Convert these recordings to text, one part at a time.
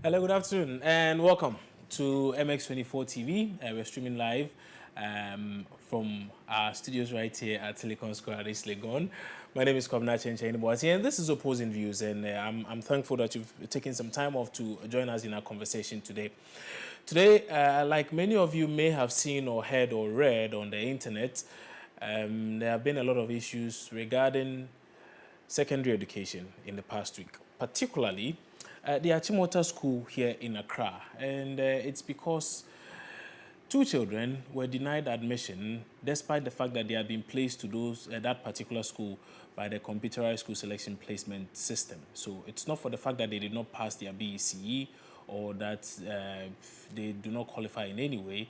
Hello, good afternoon, and welcome to MX24 TV. We're streaming live from our studios right here at Silicon Square at East Legon. My name is Kwabena Chenchen, and this is Opposing Views, and I'm thankful that you've taken some time off to join us in our conversation today. Today, like many of you may have seen or heard or read on the internet, there have been a lot of issues regarding secondary education in the past week, particularly the Achimota School here in Accra. And it's because two children were denied admission despite the fact that they had been placed to that particular school by the computerized school selection placement system. So it's not for the fact that they did not pass their BECE or that they do not qualify in any way,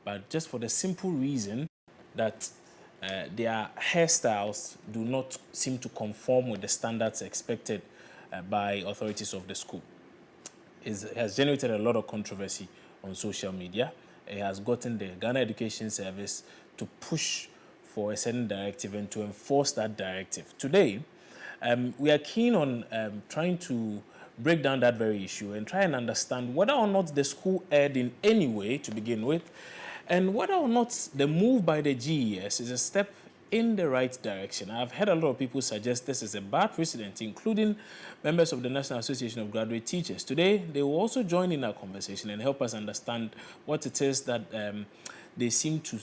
but just for the simple reason that their hairstyles do not seem to conform with the standards expected by authorities of the school. It has generated a lot of controversy on social media. It has gotten the Ghana Education Service to push for a certain directive and to enforce that directive. Today, we are keen on trying to break down that very issue and try and understand whether or not the school erred in any way to begin with, and whether or not the move by the GES is a step in the right direction. I've heard a lot of people suggest this is a bad precedent, including members of the National Association of Graduate Teachers. Today, they will also join in our conversation and help us understand what it is that they seem to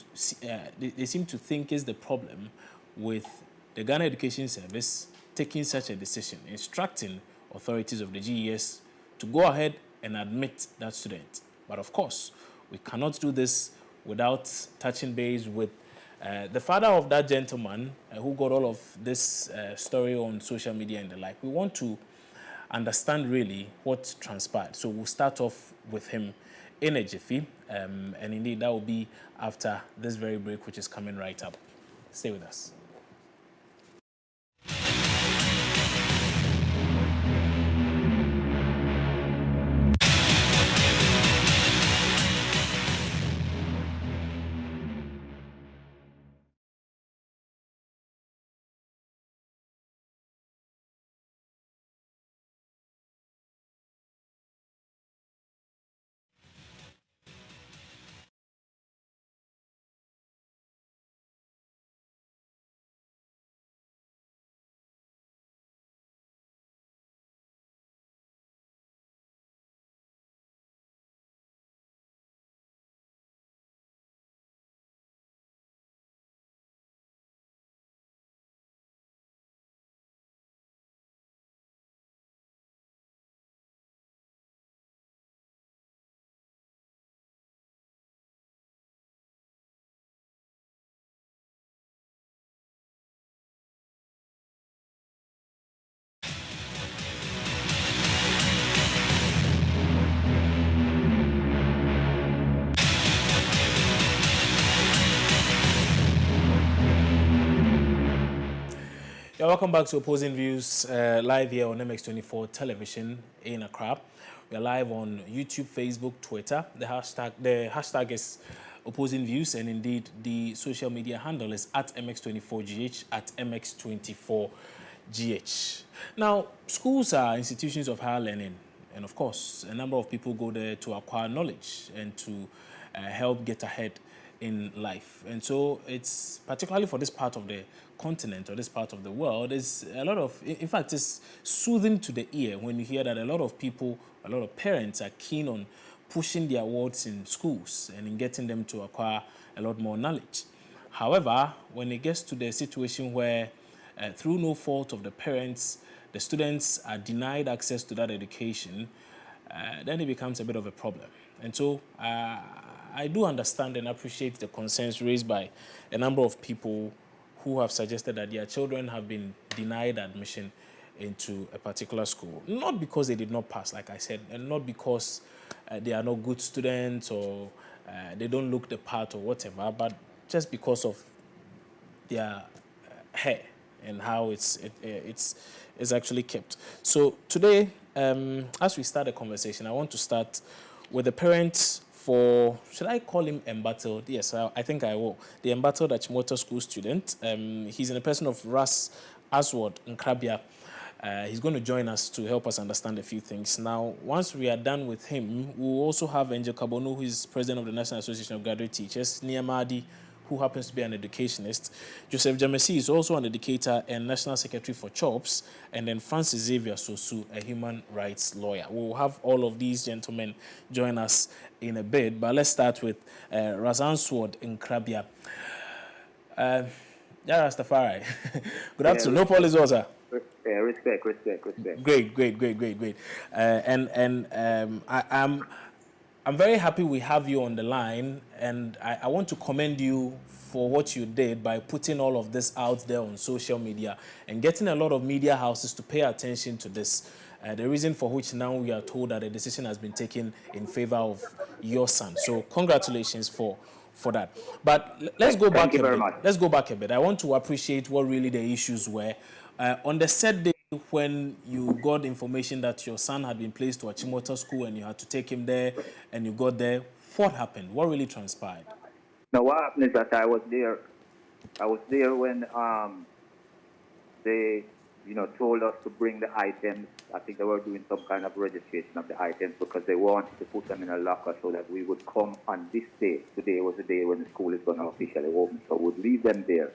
think is the problem with the Ghana Education Service taking such a decision, instructing authorities of the GES to go ahead and admit that student. But of course, we cannot do this without touching base with the father of that gentleman who got all of this story on social media and the like. We want to understand really what transpired. So we'll start off with him in a jiffy. And indeed, that will be after this very break, which is coming right up. Stay with us. Yeah, welcome back to Opposing Views, live here on MX24 television in Accra. We are live on YouTube, Facebook, Twitter. The hashtag is Opposing Views, and indeed the social media handle is at MX24GH, at MX24GH. Now, schools are institutions of higher learning, and of course, a number of people go there to acquire knowledge and to help get ahead in life. And so it's particularly for this part of the continent or this part of the world, is a lot of, in fact, it's soothing to the ear when you hear that a lot of people, a lot of parents are keen on pushing their wards in schools and in getting them to acquire a lot more knowledge. However, when it gets to the situation where through no fault of the parents, the students are denied access to that education, then it becomes a bit of a problem. And so I do understand and appreciate the concerns raised by a number of people who have suggested that their children have been denied admission into a particular school. Not because they did not pass, like I said, and not because they are not good students or they don't look the part or whatever, but just because of their hair and how it's actually kept. So today, as we start the conversation, I want to start with the parents for, should I call him embattled? Yes, I think I will. The embattled Achimota School student. He's in the person of Ras Aswad Nkrabia. He's going to join us to help us understand a few things. Now, once we are done with him, we'll also have Angel Kabonu, who is president of the National Association of Graduate Teachers, Niamadi, who happens to be an educationist. Joseph Jamesi is also an educator and national secretary for CHOPS, and then Francis Xavier Sosu, a human rights lawyer. We'll have all of these gentlemen join us in a bit, but let's start with Razan Sword in Krabia. Yeah, Rastafari. Good afternoon. No apologies, sir. Respect. Great. I'm very happy we have you on the line, and I want to commend you for what you did by putting all of this out there on social media and getting a lot of media houses to pay attention to this. The reason for which now we are told that a decision has been taken in favor of your son. So congratulations for that. But let's go back a bit. Let's go back a bit. I want to appreciate what really the issues were. On the said day when you got information that your son had been placed to Achimota School and you had to take him there and you got there, what happened? What really transpired? Now, what happened is that I was there. I was there when they, told us to bring the items. I think they were doing some kind of registration of the items because they wanted to put them in a locker so that we would come on this day. Today was the day when the school is going to officially open, so we'd leave them there.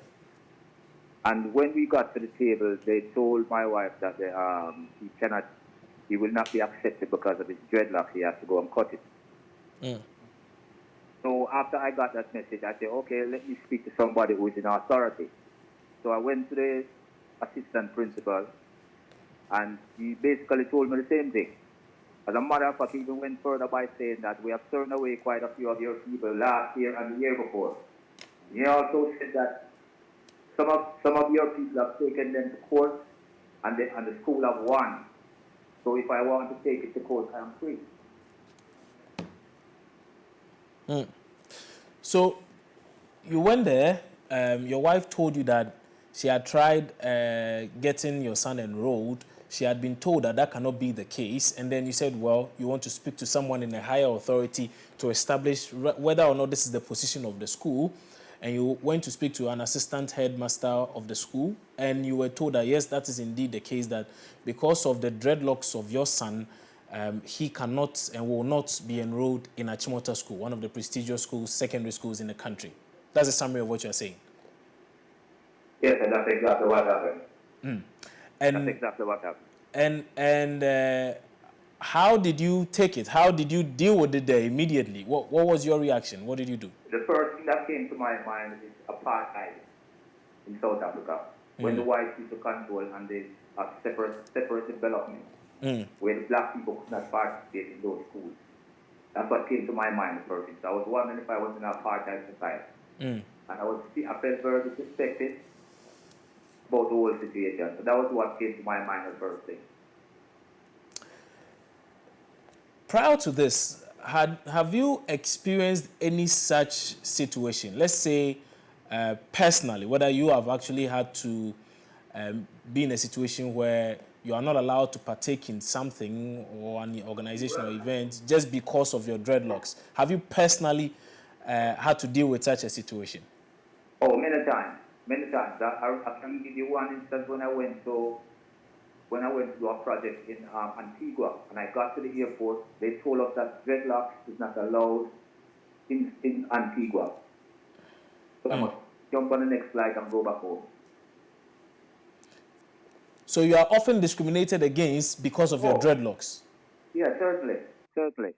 And when we got to the table, they told my wife that he will not be accepted because of his dreadlocks. He has to go and cut it. Mm. So after I got that message, I said, okay, let me speak to somebody who is in authority. So I went to the assistant principal, and he basically told me the same thing. As a matter of fact, he even went further by saying that we have turned away quite a few of your people last year and the year before. He also said that some of your people have taken them to court, and the school have won. So if I want to take it to court, I am free. Mm. So you went there. Your wife told you that she had tried getting your son enrolled. She had been told that cannot be the case. And then you said, well, you want to speak to someone in a higher authority to establish whether or not this is the position of the school. And you went to speak to an assistant headmaster of the school, and you were told that, yes, that is indeed the case, that because of the dreadlocks of your son, he cannot and will not be enrolled in Achimota School, one of the prestigious schools, secondary schools in the country. That's a summary of what you're saying. Yes, and that's exactly what happened. That's exactly what happened. And how did you take it? How did you deal with it there immediately? What was your reaction? What did you do? The first thing that came to my mind is apartheid in South Africa, when the whites used to control and they have separate development, where the black people could not participate in those schools. That's what came to my mind first. So I was wondering if I was in an apartheid society. And I felt very disrespected about the whole situation. So that was what came to my mind the first thing. Prior to this, have you experienced any such situation? Let's say personally, whether you have actually had to be in a situation where you are not allowed to partake in something or an organization or event just because of your dreadlocks. Have you personally had to deal with such a situation? Oh, many times. I can give you one instance when I went to do a project in Antigua, and I got to the airport. They told us that dreadlocks is not allowed in Antigua. So I must jump on the next flight and go back home. So you are often discriminated against because of your dreadlocks? Yeah, certainly.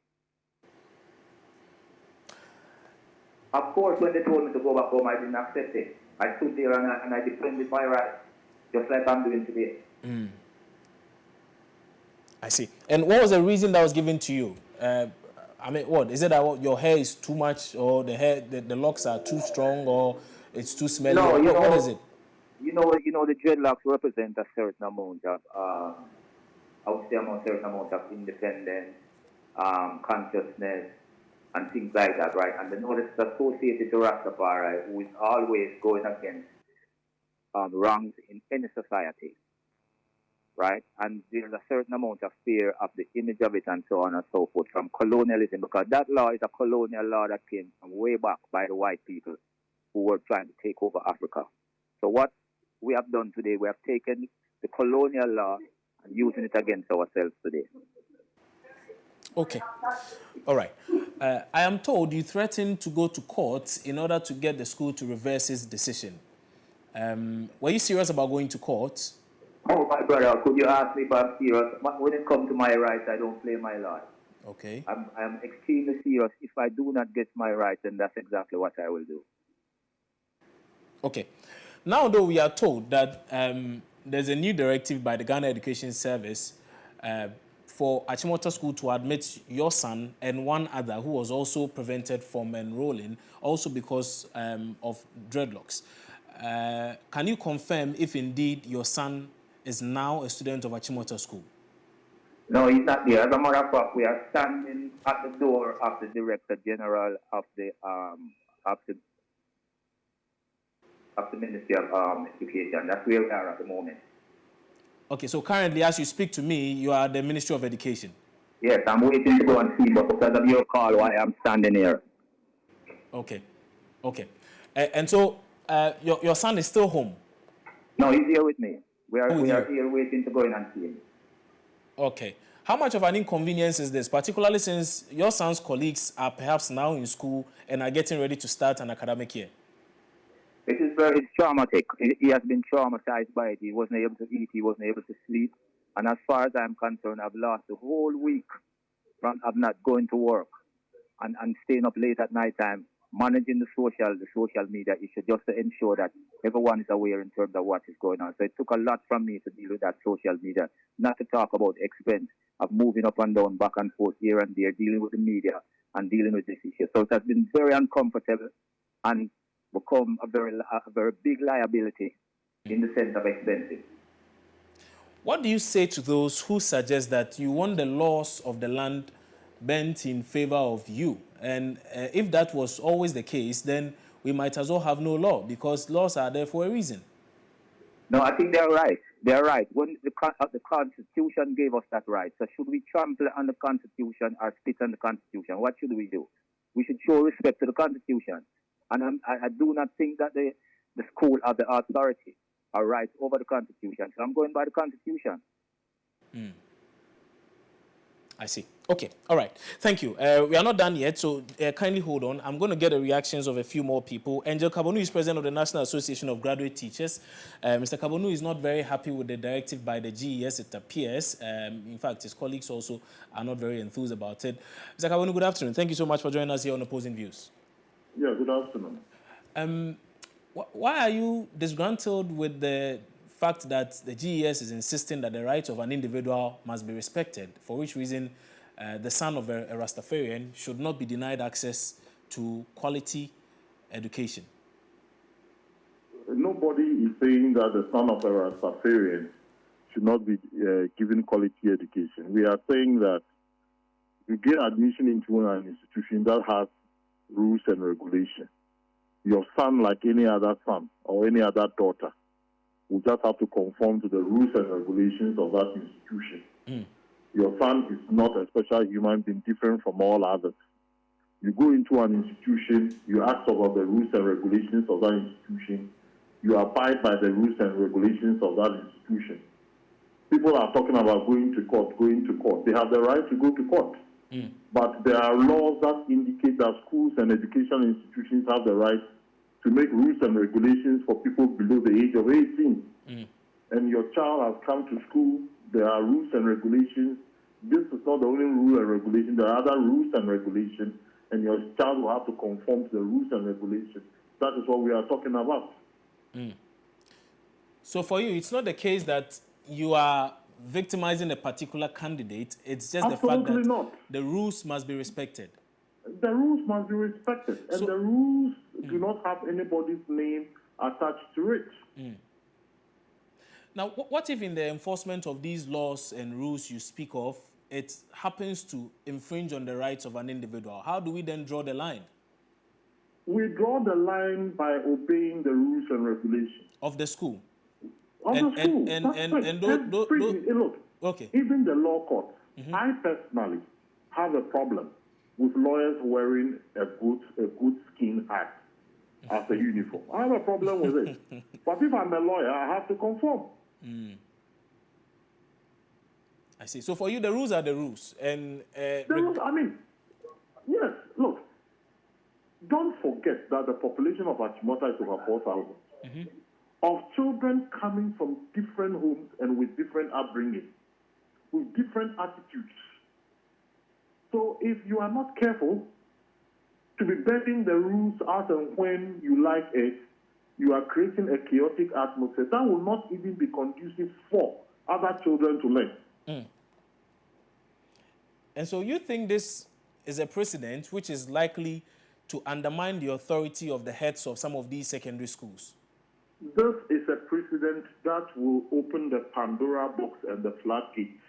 Of course, when they told me to go back home, I didn't accept it. I stood there and I defended my rights, just like I'm doing today. I see. And what was the reason that was given to you? What is it that your hair is too much, or the locks are too strong, or it's too smelly? No, what is it? The dreadlocks represent a certain amount of, certain amount of independence, consciousness, and things like that, right? And the knowledge is associated to Rastafari, who is always going against wrongs in any society. Right? And there's a certain amount of fear of the image of it and so on and so forth from colonialism, because that law is a colonial law that came from way back by the white people who were trying to take over Africa. So what we have done today, we have taken the colonial law using it against ourselves today. Okay. All right. I am told you threatened to go to court in order to get the school to reverse its decision. Were you serious about going to court? Oh, my brother, could you ask me if I'm serious? When it comes to my rights, I don't play my life. Okay. I'm extremely serious. If I do not get my rights, then that's exactly what I will do. Okay. Now, though, we are told that there's a new directive by the Ghana Education Service for Achimota School to admit your son and one other who was also prevented from enrolling, also because of dreadlocks. Can you confirm if indeed your son is now a student of Achimota School? No, he's not there. As a matter of fact, we are standing at the door of the Director General of the Ministry of Education. That's where we are at the moment. Okay, so currently, as you speak to me, you are the Ministry of Education. Yes, I'm waiting to go and see, but because of your call, I am standing here. Okay, okay. And so your son is still home? No, he's here with me. We are With you? here waiting to go in and see him. Okay. How much of an inconvenience is this, particularly since your son's colleagues are perhaps now in school and are getting ready to start an academic year? It's traumatic. He has been traumatized by it. He wasn't able to eat. He wasn't able to sleep. And as far as I'm concerned, I've lost the whole week from of not going to work and staying up late at night time, managing the social media issue just to ensure that everyone is aware in terms of what is going on. So it took a lot from me to deal with that social media, not to talk about expense of moving up and down, back and forth, here and there, dealing with the media and dealing with this issue. So it has been very uncomfortable and become a very big liability in the sense of expenses. What do you say to those who suggest that you want the laws of the land bent in favor of you? And if that was always the case, then we might as well have no law, because laws are there for a reason. No, I think they're right. They're right. When the Constitution gave us that right, so should we trample on the Constitution or spit on the Constitution? What should we do? We should show respect to the Constitution. And I do not think that the school or the authority are right over the Constitution. So I'm going by the Constitution. I see. Okay. All right. Thank you. We are not done yet, so kindly hold on. I'm going to get the reactions of a few more people. Angel Kabonu is president of the National Association of Graduate Teachers. Mr. Kabonu is not very happy with the directive by the GES, it appears. In fact, his colleagues also are not very enthused about it. Mr. Kabonu, good afternoon. Thank you so much for joining us here on Opposing Views. Yeah, good afternoon. Why are you disgruntled with the fact that the GES is insisting that the rights of an individual must be respected, for which reason the son of a Rastafarian should not be denied access to quality education? Nobody is saying that the son of a Rastafarian should not be given quality education. We are saying that you get admission into an institution that has rules and regulations. Your son, like any other son or any other daughter, will just have to conform to the rules and regulations of that institution. Your son is not a special human being different from all others. You go into an institution, you ask about the rules and regulations of that institution, you abide by the rules and regulations of that institution. People are talking about going to court. They have the right to go to court. But there are laws that indicate that schools and educational institutions have the right to make rules and regulations for people below the age of 18. And your child has come to school, there are rules and regulations. This is not the only rule and regulation. There are other rules and regulations, and your child will have to conform to the rules and regulations. That is what we are talking about. So for you, it's not the case that you are victimizing a particular candidate. It's just Absolutely the fact that not. the rules must be respected. The rules must be respected, and the rules do not have anybody's name attached to it. Now, what if in the enforcement of these laws and rules you speak of, it happens to infringe on the rights of an individual? How do we then draw the line? We draw the line by obeying the rules and regulations Of the school? of the school. Look, okay. Even the law courts, I personally have a problem with lawyers wearing a good skin hat as a uniform. I have a problem with it. But if I'm a lawyer, I have to conform. I see. So for you, the rules are the rules. And yes, look, don't forget that the population of Achimota is over 4,000. Of children coming from different homes and with different upbringing, with different attitudes. So if you are not careful to be bending the rules as and when you like it, you are creating a chaotic atmosphere that will not even be conducive for other children to learn. And so you think this is a precedent which is likely to undermine the authority of the heads of some of these secondary schools? This is a precedent that will open the Pandora box and the floodgates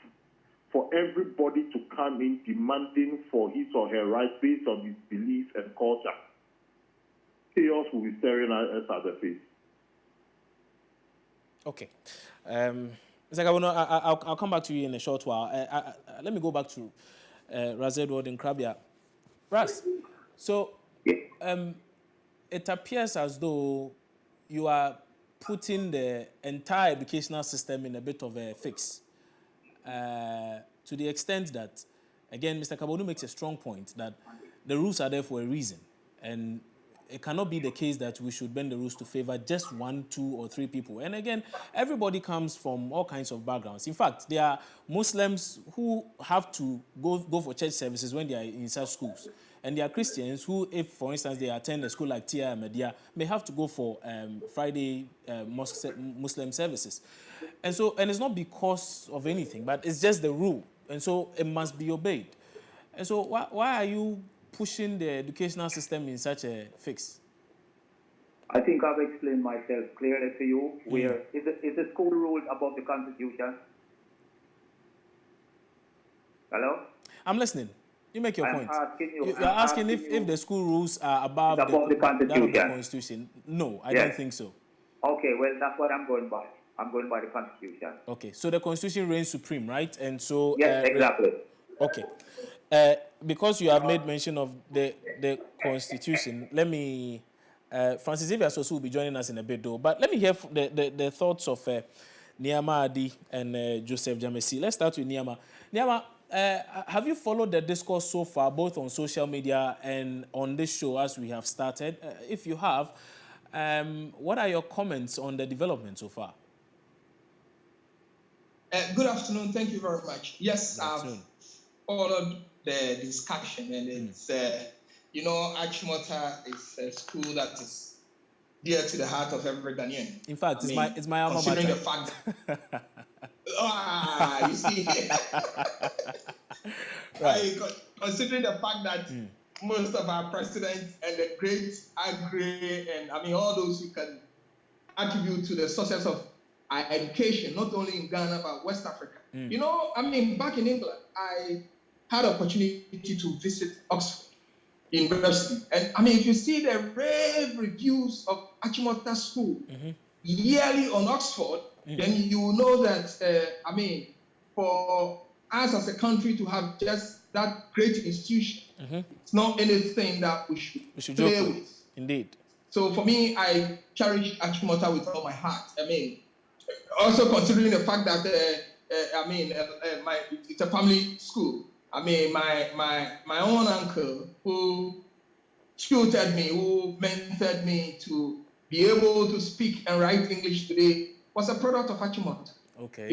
for everybody to come in demanding for his or her right based on his belief and culture. Chaos will be staring us at the face. Okay. Mr. Governor, I'll come back to you in a short while. Let me go back to Ras Edward in Krabia. Ras, so it appears as though you are putting the entire educational system in a bit of a fix. To the extent that, again, Mr. Kabonu makes a strong point that the rules are there for a reason. And it cannot be the case that we should bend the rules to favor just 1, 2, or 3 people. And again, everybody comes from all kinds of backgrounds. In fact, there are Muslims who have to go for church services when they are in such schools. And there are Christians who, if, for instance, they attend a school like Tia Ahmadiyya, may have to go for Friday Muslim services. And so, and it's not because of anything, but it's just the rule. And so it must be obeyed. And so why are you pushing the educational system in such a fix? I think I've explained myself clearly to you. Where is the school rule above the Constitution? Hello? I'm listening. You make your point. You're I'm asking if the school rules are above the Constitution. No, I don't think so. Okay, well, that's what I'm going by. I'm going by the Constitution. Okay, so the Constitution reigns supreme, right? And so... Yes, exactly. Okay. Because you have made mention of the Constitution, let me... Francis Xavier Sosu will be joining us in a bit, though. But let me hear the thoughts of Niama Adi and Joseph Jamesi. Let's start with Niama. Niama, have you followed the discourse so far, both on social media and on this show as we have started? If you have, what are your comments on the development so far? Good afternoon. Thank you very much. Yes, I've followed the discussion, and it's, Achimota is a school that is dear to the heart of every Ghanaian. In fact, it's my alma mater. Considering the fact that, you see, right. Considering the fact that most of our presidents and the great Agri and all those who can attribute to the success of our education, not only in Ghana, but West Africa. Back in England, I had opportunity to visit Oxford University. And if you see the rave reviews of Achimota School yearly on Oxford, then you will know that, for us as a country to have just that great institution, it's not anything that we should play with. Indeed. So for me, I cherish Achimota with all my heart. Also considering the fact that it's a family school. My own uncle who tutored me, who mentored me to be able to speak and write English today was a product of Achimota. Okay.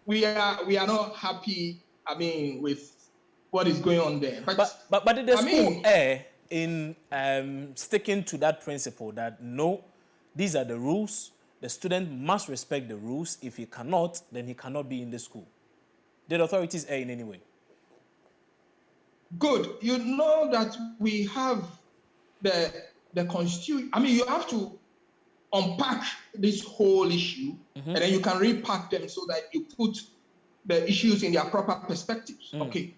We are not happy. With what is going on there. But did the school err in sticking to that principle that no, these are the rules? The student must respect the rules. If he cannot, then he cannot be in the school. Did authorities err in any way? Good. You know that we have the Constitution. You have to unpack this whole issue, and then you can repack them so that you put the issues in their proper perspectives. Okay.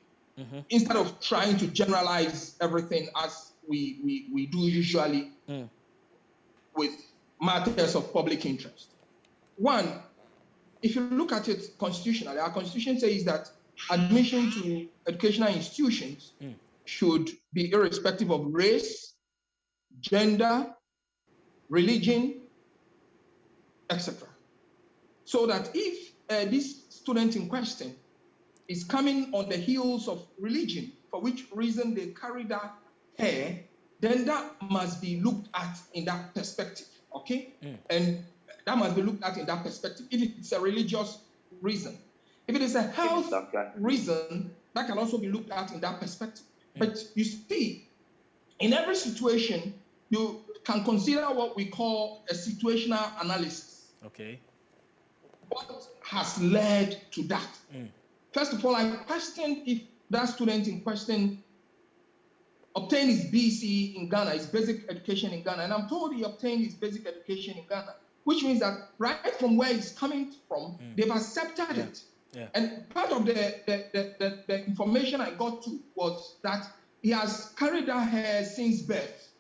Instead of trying to generalize everything as we do usually with matters of public interest. One, if you look at it constitutionally, our constitution says that admission to educational institutions should be irrespective of race, gender, religion, etc. So that if these student in question is coming on the heels of religion, for which reason they carry that hair, then that must be looked at in that perspective, okay? And that must be looked at in that perspective, if it's a religious reason. If it is a health reason, that can also be looked at in that perspective. But you see, in every situation, you can consider what we call a situational analysis. Okay. What has led to that? First of all, I questioned if that student in question obtained his BC in Ghana, his basic education in Ghana, and I'm told he obtained his basic education in Ghana, which means that right from where he's coming from, they've accepted it. Yeah. And part of the information I got to was that he has carried that hair since birth.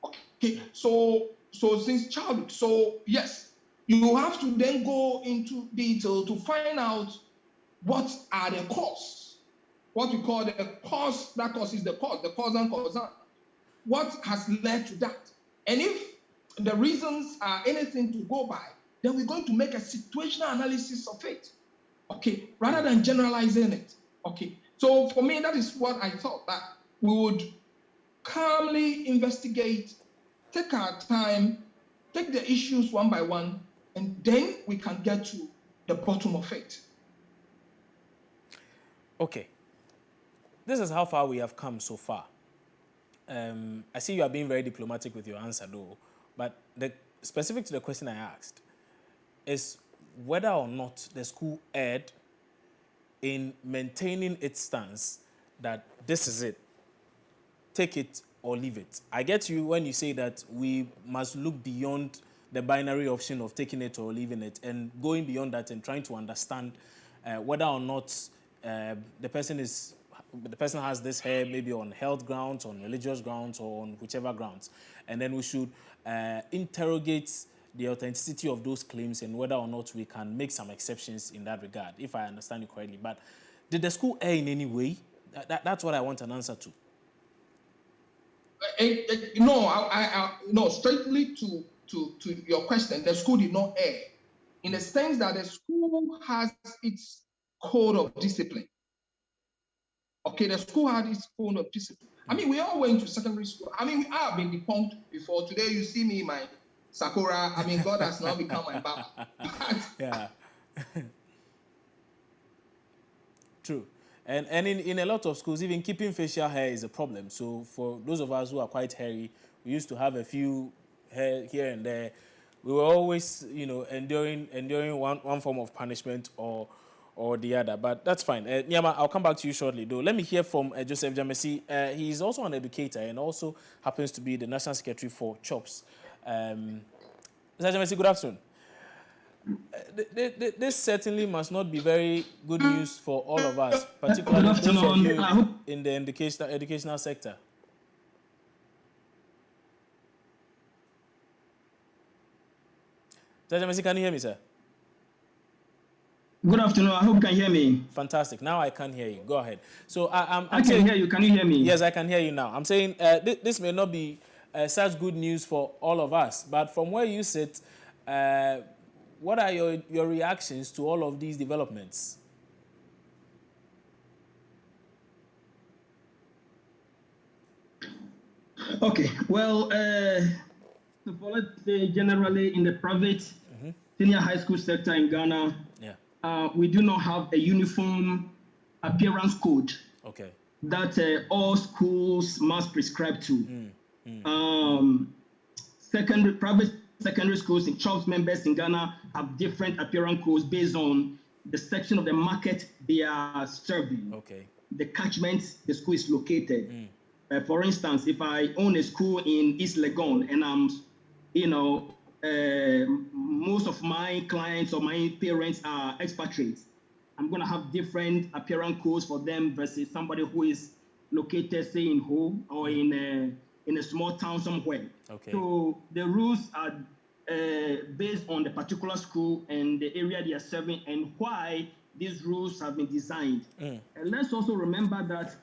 Okay, so since childhood. So yes, you have to then go into detail to find out what are the cause. What we call the cause, that causes the cause and causant. What has led to that? And if the reasons are anything to go by, then we're going to make a situational analysis of it. Okay, rather than generalizing it. Okay, so for me, that is what I thought, that we would calmly investigate, take our time, take the issues one by one, and then we can get to the bottom of it. Okay. This is how far we have come so far. I see you are being very diplomatic with your answer, though, but the specific to the question I asked is whether or not the school erred in maintaining its stance that this is it, take it or leave it. I get you when you say that we must look beyond the binary option of taking it or leaving it and going beyond that and trying to understand whether or not the person has this hair maybe on health grounds, on religious grounds, or on whichever grounds. And then we should interrogate the authenticity of those claims and whether or not we can make some exceptions in that regard, if I understand you correctly. But did the school err in any way? That's what I want an answer to. No, straightly to your question, the school did not err in the sense that the school has its code of discipline. Okay, the school had its code of discipline. I mean, we all went to secondary school. I mean, I have been depunked before. Today, you see me in my Sakura. I mean, God has now become my Baba. Yeah. True. And in a lot of schools, even keeping facial hair is a problem. So for those of us who are quite hairy, we used to have a few hair here and there. We were always, enduring one form of punishment or the other. But that's fine. Nyama, I'll come back to you shortly, though. Let me hear from Joseph Jamesi. He's also an educator and also happens to be the National Secretary for CHOPS. Mr. Jamesi, good afternoon. This certainly must not be very good news for all of us, particularly those of you in the educational sector. Mr. Jamesi, can you hear me, sir? Good afternoon. I hope you can hear me. Fantastic. Now I can hear you. Go ahead. So I can hear you. Can you hear me? Yes, I can hear you now. I'm saying this may not be such good news for all of us, but from where you sit, what are your reactions to all of these developments? Okay. Well, let's say generally in the private senior high school sector in Ghana, we do not have a uniform appearance code that all schools must prescribe to. Private secondary schools and CHOPS members in Ghana have different appearance codes based on the section of the market they are serving, the catchment the school is located. For instance, if I own a school in East Legon and I'm, most of my clients or my parents are expatriates, I'm going to have different appearance codes for them versus somebody who is located, say, in Ho or in a small town somewhere. So the rules are based on the particular school and the area they are serving and why these rules have been designed. And let's also remember that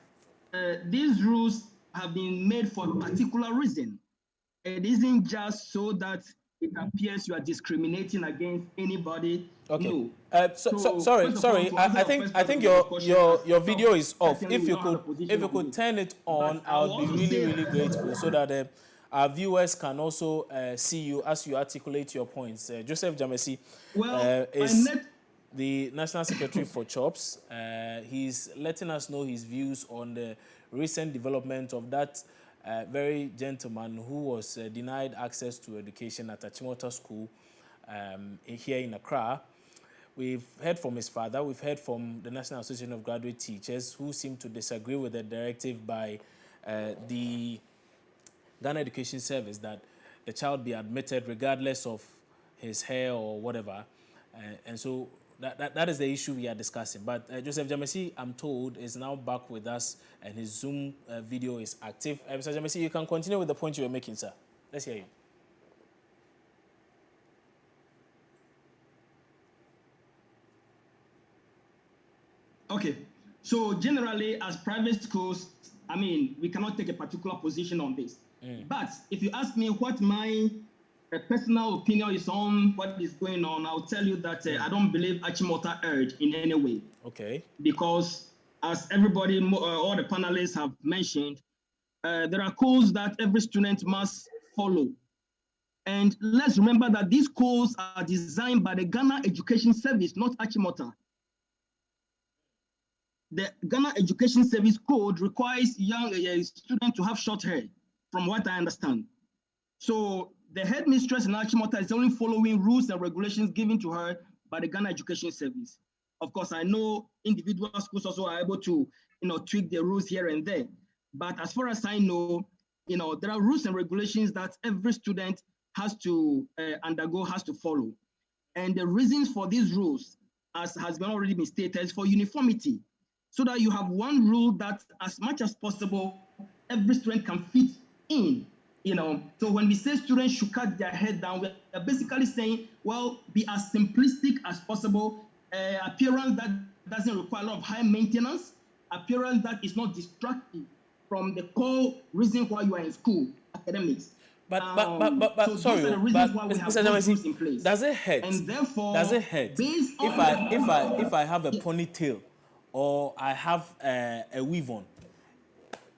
these rules have been made for a particular reason. It isn't just so that it appears you are discriminating against anybody. Okay. No. Sorry. I think your video is off. Certainly If we you don't have a could position on this. turn it on, But I would be also really say really grateful so that our viewers can also see you as you articulate your points. Joseph Jamesi is the National Secretary for CHOPS. He's letting us know his views on the recent development of that very gentleman who was denied access to education at Achimota School here in Accra. We've heard from his father, we've heard from the National Association of Graduate Teachers who seem to disagree with the directive by the Ghana Education Service that the child be admitted regardless of his hair or whatever. And so that is the issue we are discussing. But Joseph Jamesi, I'm told, is now back with us and his Zoom video is active. Mr. Jamesi, you can continue with the point you were making, sir. Let's hear you. Okay. So generally, as private schools, I mean, we cannot take a particular position on this. But if you ask me what my personal opinion is on what is going on, I'll tell you that I don't believe Achimota erred in any way. Okay. Because as everybody, all the panelists have mentioned, there are codes that every student must follow. And let's remember that these codes are designed by the Ghana Education Service, not Achimota. The Ghana Education Service code requires young students to have short hair, from what I understand. So the headmistress in Achimota is only following rules and regulations given to her by the Ghana Education Service. Of course, I know individual schools also are able to, tweak the rules here and there. But as far as I know, there are rules and regulations that every student has to undergo, has to follow. And the reasons for these rules, as has already been stated, is for uniformity. So that you have one rule that as much as possible, every student can fit in, So when we say students should cut their head down, we're basically saying, well, be as simplistic as possible, appearance that doesn't require a lot of high maintenance, appearance that is not distracting from the core reason why you are in school, academics. But so sorry, those are the reasons why we have those rules in place. Does it hurt? And therefore, if I have a ponytail or I have a weave on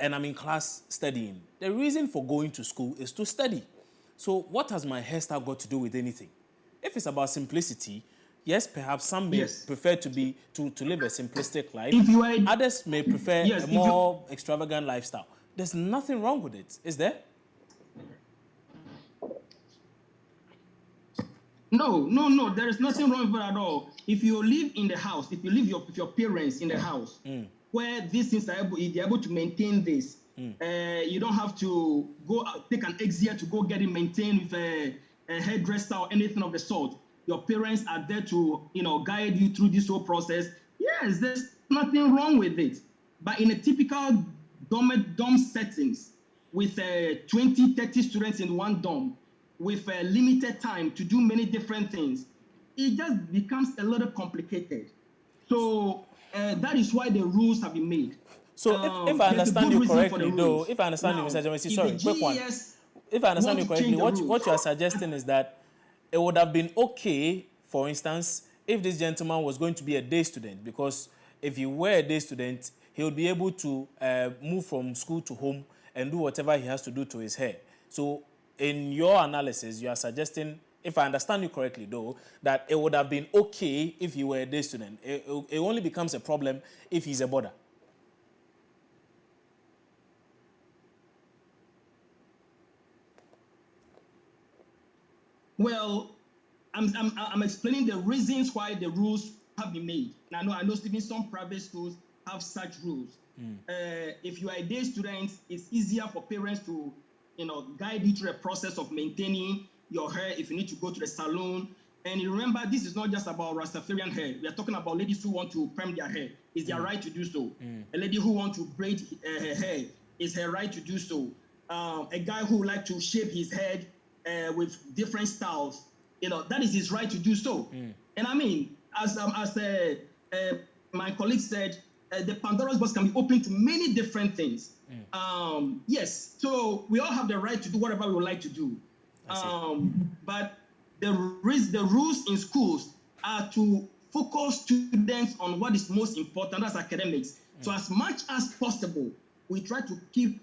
and I'm in class studying, the reason for going to school is to study. So what has my hairstyle got to do with anything? If it's about simplicity, yes, perhaps some may prefer to live a simplistic life. Others may prefer a more extravagant lifestyle. There's nothing wrong with it, is there? No, there is nothing wrong with it at all. If you live in the house, if you live with your parents in the house, where these things are able to maintain this, you don't have to go take an exit to go get it maintained with a hairdresser or anything of the sort. Your parents are there to, guide you through this whole process. Yes, there's nothing wrong with it. But in a typical dorm settings, with 20, 30 students in one dorm, with limited time to do many different things, it just becomes a little complicated. So that is why the rules have been made. So if I understand you correctly, though, if I understand you, Mr. Jamesi, sorry, quick one. If I understand you correctly, what you are suggesting is that it would have been okay, for instance, if this gentleman was going to be a day student, because if he were a day student, he would be able to move from school to home and do whatever he has to do to his hair. So in your analysis, you are suggesting, if I understand you correctly, though, that it would have been okay if he were a day student. It only becomes a problem if he's a boarder. Well, I'm explaining the reasons why the rules have been made. Now, I know even some private schools have such rules. If you are a day student, it's easier for parents to, guide you through a process of maintaining your hair if you need to go to the salon. And remember, this is not just about Rastafarian hair. We are talking about ladies who want to perm their hair. It's their right to do so. A lady who wants to braid her hair, it's her right to do so. A guy who likes to shape his head with different styles, that is his right to do so. And I mean, as my colleague said, the Pandora's box can be open to many different things. Yes, so we all have the right to do whatever we would like to do. But but the rules in schools are to focus students on what is most important, that's academics. So as much as possible, we try to keep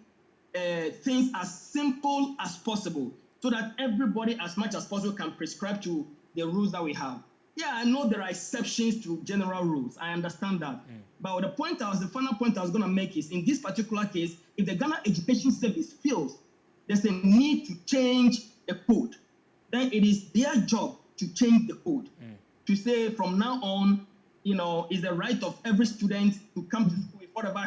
things as simple as possible so that everybody as much as possible can prescribe to the rules that we have. Yeah, I know there are exceptions to general rules. I understand that. But the final point I was going to make is, in this particular case, if the Ghana Education Service feels there's a need to change the code, then it is their job to change the code. To say from now on, it's the right of every student to come to school with whatever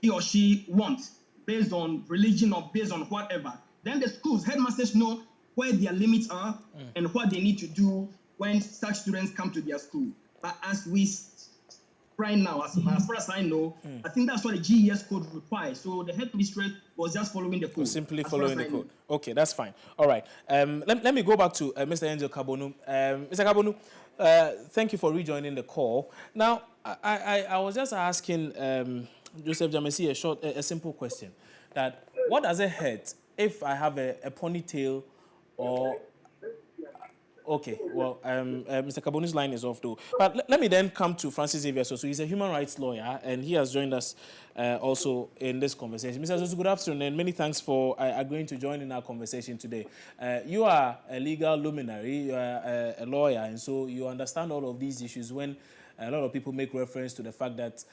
he or she wants, based on religion or based on whatever. Then the schools, headmasters know where their limits are and what they need to do when such students come to their school. But as we right now, as far as I know, I think that's what the GES code requires. So the headmistress was just following the code. Simply following the code. Okay, that's fine. All right. Let me go back to Mr. Angel Kabonu. Mr. Kabonu, thank you for rejoining the call. Now, I was just asking Joseph Jamesi a simple question. That what does it hurt if I have a ponytail or... Okay, well, Mr. Kabonu's line is off though. But let me then come to Francis Xavier. So he's a human rights lawyer, and he has joined us also in this conversation. Mr. Zosu, good afternoon, and many thanks for agreeing to join in our conversation today. You are a legal luminary, you are a lawyer, and so you understand all of these issues when a lot of people make reference to the fact that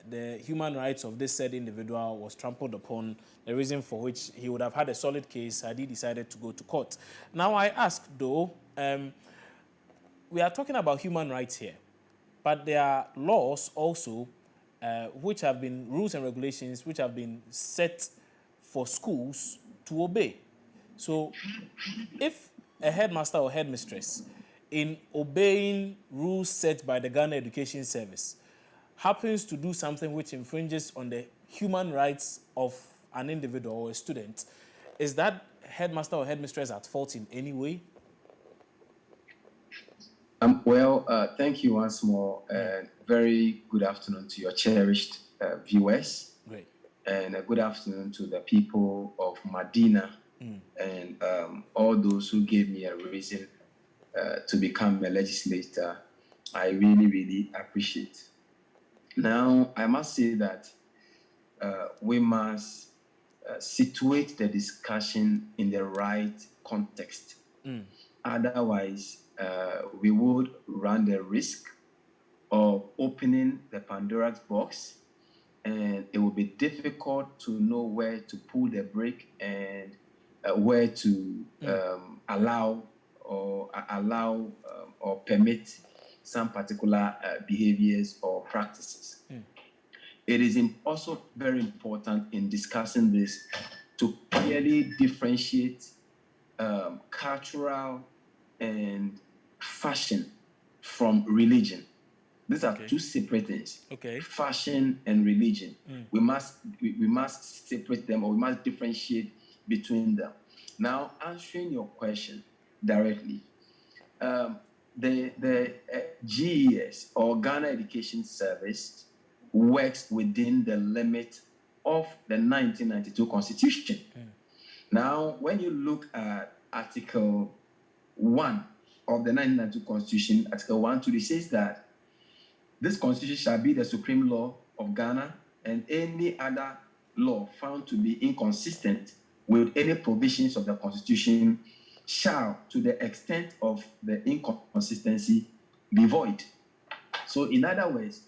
the human rights of this said individual was trampled upon, the reason for which he would have had a solid case had he decided to go to court. Now, I ask, though, we are talking about human rights here, but there are laws also which have been, rules and regulations which have been set for schools to obey. So if a headmaster or headmistress, in obeying rules set by the Ghana Education Service, happens to do something which infringes on the human rights of an individual or a student, is that headmaster or headmistress at fault in any way? Thank you once more, and very good afternoon to your cherished viewers. Great. And a good afternoon to the people of Medina and all those who gave me a reason to become a legislator. I really, really appreciate. Now, I must say that we must situate the discussion in the right context. Otherwise, we would run the risk of opening the Pandora's box, and it will be difficult to know where to pull the brake and where to allow or permit some particular behaviors or practices. It is also very important in discussing this to clearly differentiate cultural and fashion from religion. These are two separate things. Okay. Fashion and religion. We must separate them, or we must differentiate between them. Now, answering your question directly, the GES, or Ghana Education Service, works within the limit of the 1992 Constitution. Now, when you look at Article 1 of the 1992 Constitution, Article 1 to it says that this Constitution shall be the supreme law of Ghana, and any other law found to be inconsistent with any provisions of the Constitution shall, to the extent of the inconsistency, be void. So, in other words,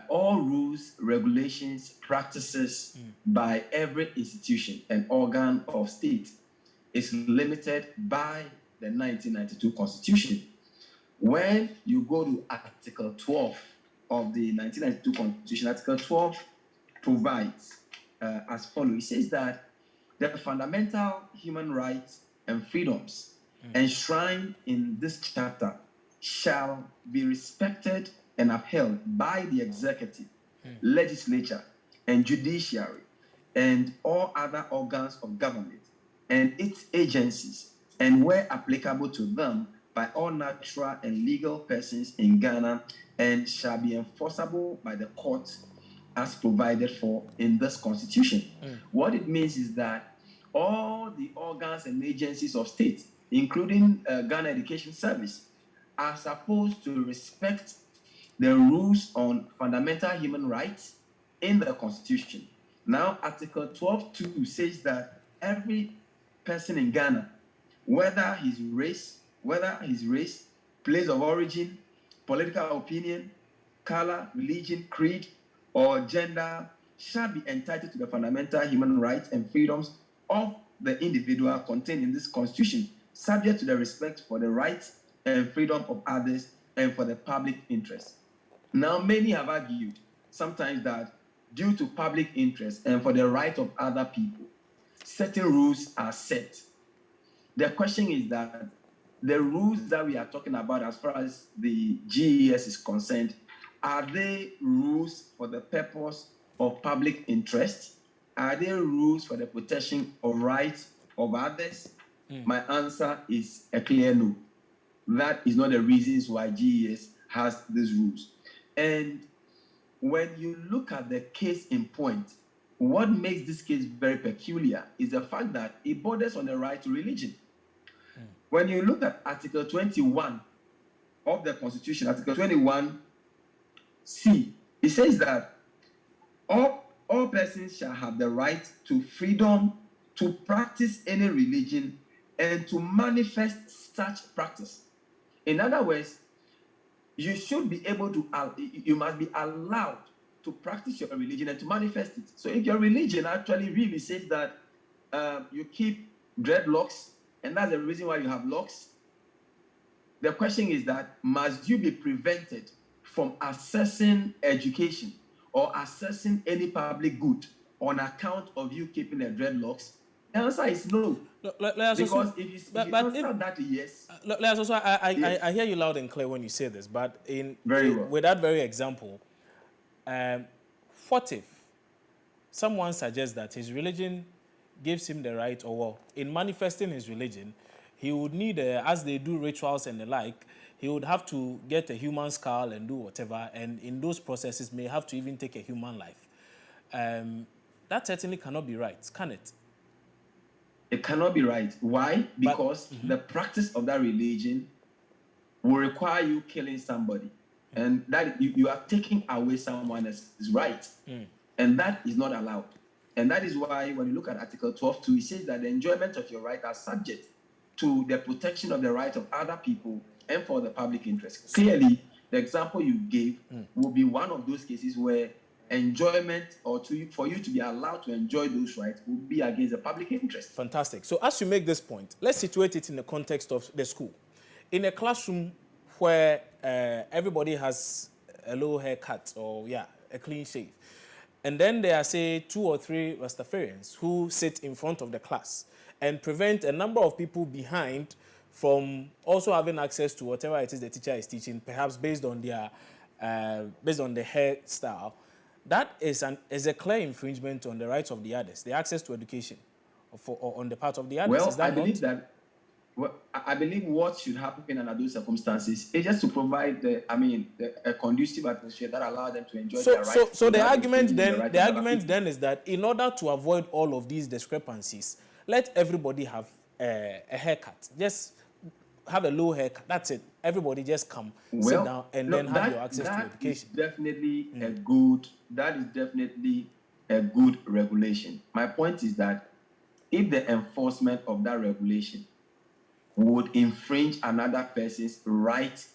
all rules, regulations, practices by every institution and organ of state is limited by the 1992 Constitution. When you go to Article 12 of the 1992 Constitution, Article 12 provides as follows. It says that the fundamental human rights and freedoms enshrined in this chapter shall be respected and upheld by the executive, legislature, and judiciary, and all other organs of government, and its agencies, and where applicable to them, by all natural and legal persons in Ghana, and shall be enforceable by the courts as provided for in this Constitution. What it means is that all the organs and agencies of state including Ghana Education Service, are supposed to respect the rules on fundamental human rights in the Constitution. Now, Article 12.2 says that every person in Ghana, whether his race, place of origin, political opinion, color, religion, creed, or gender, shall be entitled to the fundamental human rights and freedoms of the individual contained in this Constitution, subject to the respect for the rights and freedom of others and for the public interest. Now, many have argued sometimes that due to public interest and for the right of other people, certain rules are set. The question is that the rules that we are talking about as far as the GES is concerned, are they rules for the purpose of public interest? Are they rules for the protection of rights of others? My answer is a clear no. That is not the reasons why GES has these rules. And when you look at the case in point, what makes this case very peculiar is the fact that it borders on the right to religion. When you look at Article 21 of the Constitution, Article 21C, it says that all persons shall have the right to freedom to practice any religion and to manifest such practice. In other words, you should be able to, you must be allowed to practice your religion and to manifest it. So if your religion actually really says that you keep dreadlocks, and that's the reason why you have locks, the question is that must you be prevented from accessing education or accessing any public good on account of you keeping the dreadlocks? The answer is no. Because if you answer that yes. I hear you loud and clear when you say this, but with that very example, what if someone suggests that his religion gives him the right, or in manifesting his religion, he would need, as they do rituals and the like, he would have to get a human skull and do whatever, and in those processes may have to even take a human life. That certainly cannot be right, can it? It cannot be right. Why? Because the practice of that religion will require you killing somebody, and that you are taking away someone else's right, and that is not allowed. And that is why when you look at Article 12.2, it says that the enjoyment of your right are subject to the protection of the right of other people and for the public interest. Clearly, the example you gave will be one of those cases where enjoyment for you to be allowed to enjoy those rights will be against the public interest. Fantastic. So as you make this point, let's situate it in the context of the school. In a classroom where everybody has a low haircut or, a clean shave, and then there are, say, 2 or 3 Rastafarians who sit in front of the class and prevent a number of people behind from also having access to whatever it is the teacher is teaching, perhaps based on their the hairstyle. That is a clear infringement on the rights of the others, the access to education, or on the part of the others. Well, is that I believe what should happen under those circumstances is just to provide a conducive atmosphere that allows them to enjoy their rights. So the argument then is that in order to avoid all of these discrepancies, let everybody have a haircut. Just have a low haircut. That's it. Everybody just come, sit down, and then have your access to education. That is definitely a good regulation. My point is that if the enforcement of that regulation would infringe another person's right